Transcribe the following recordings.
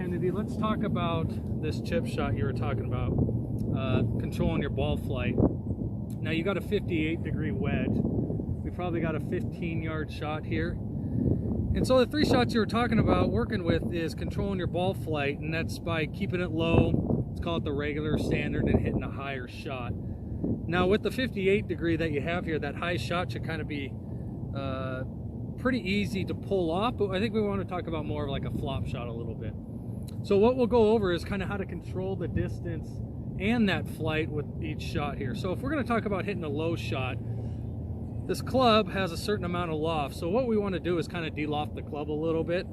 Kennedy, let's talk about this chip shot you were talking about, controlling your ball flight. Now you got a 58-degree wedge. We probably got a 15-yard shot here. And so the three shots you were talking about working with is controlling your ball flight, and that's by keeping it low. Let's call it the regular standard, and hitting a higher shot. Now with the 58-degree that you have here, that high shot should kind of be pretty easy to pull off, but I think we want to talk about more of like a flop shot a little bit. So what we'll go over is kind of how to control the distance and that flight with each shot here. So if we're going to talk about hitting a low shot, this club has a certain amount of loft. So what we want to do is kind of de-loft the club a little bit.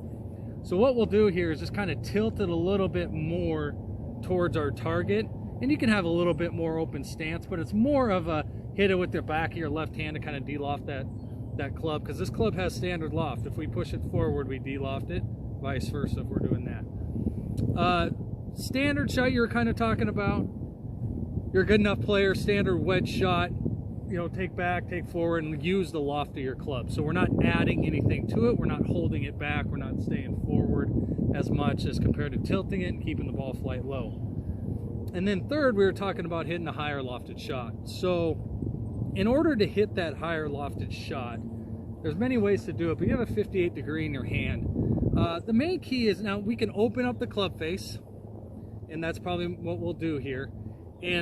So what we'll do here is just kind of tilt it a little bit more towards our target. And you can have a little bit more open stance, but it's more of a hit it with the back of your left hand to kind of de-loft that club, because this club has standard loft. If we push it forward, we de-loft it, vice versa if we're doing that. Standard shot you were kind of talking about, you're a good enough player, standard wedge shot, you know, take back, take forward, and use the loft of your club. So we're not adding anything to it, we're not holding it back, we're not staying forward as much as compared to tilting it and keeping the ball flight low. And then third, we were talking about hitting a higher lofted shot. So in order to hit that higher lofted shot, there's many ways to do it, but you have a 58-degree in your hand. The main key is, now we can open up the club face, and that's probably what we'll do here.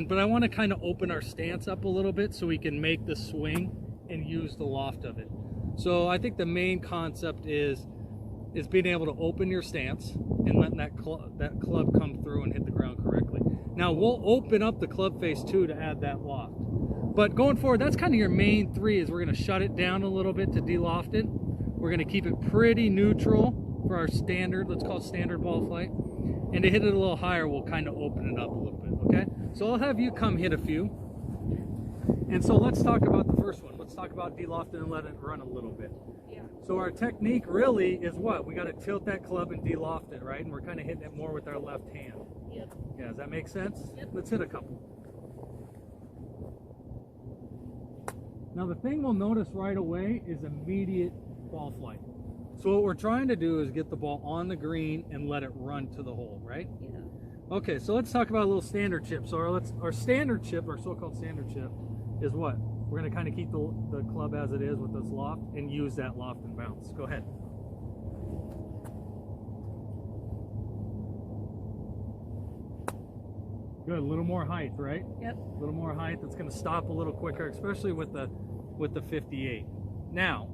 But I want to kind of open our stance up a little bit so we can make the swing and use the loft of it. So I think the main concept is being able to open your stance and letting that club come through and hit the ground correctly. Now we'll open up the club face too to add that loft. But going forward, that's kind of your main three, is we're going to shut it down a little bit to de-loft it. We're going to keep it pretty neutral for our standard, let's call it standard ball flight. And to hit it a little higher, we'll kind of open it up a little bit, okay? So I'll have you come hit a few. And so let's talk about the first one. Let's talk about de-lofting and let it run a little bit. Yeah. So our technique really is what? We got to tilt that club and de-loft it, right? And we're kind of hitting it more with our left hand. Yep. Yeah, does that make sense? Yep. Let's hit a couple. Now the thing we'll notice right away is immediate ball flight. So what we're trying to do is get the ball on the green and let it run to the hole, right? Yeah. Okay, so let's talk about a little standard chip. So our standard chip, our so-called standard chip, is what? We're going to kind of keep the club as it is with this loft and use that loft and bounce. Go ahead. Good, a little more height, right? Yep. A little more height. That's going to stop a little quicker, especially with the 58. Now,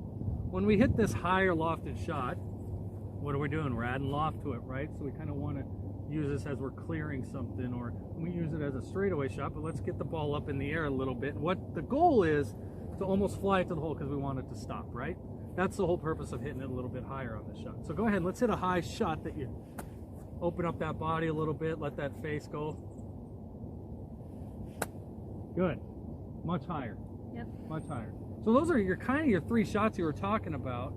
when we hit this higher lofted shot, what are we doing? We're adding loft to it, right? So we kind of want to use this as we're clearing something, or we use it as a straightaway shot, but let's get the ball up in the air a little bit. And what the goal is to almost fly it to the hole because we want it to stop, right? That's the whole purpose of hitting it a little bit higher on this shot. So go ahead, let's hit a high shot that you open up that body a little bit, let that face go. Good. Much higher. Yep. Much higher. So those are your three shots you were talking about.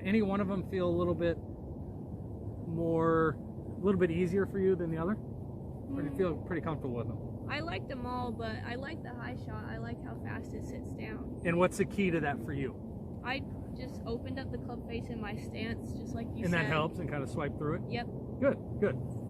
Any one of them feel a little bit easier for you than the other? Or do you feel pretty comfortable with them? I like them all, but I like the high shot. I like how fast it sits down. And what's the key to that for you? I just opened up the club face in my stance, just like you said. And that helps and kind of swipe through it? Yep. Good, good.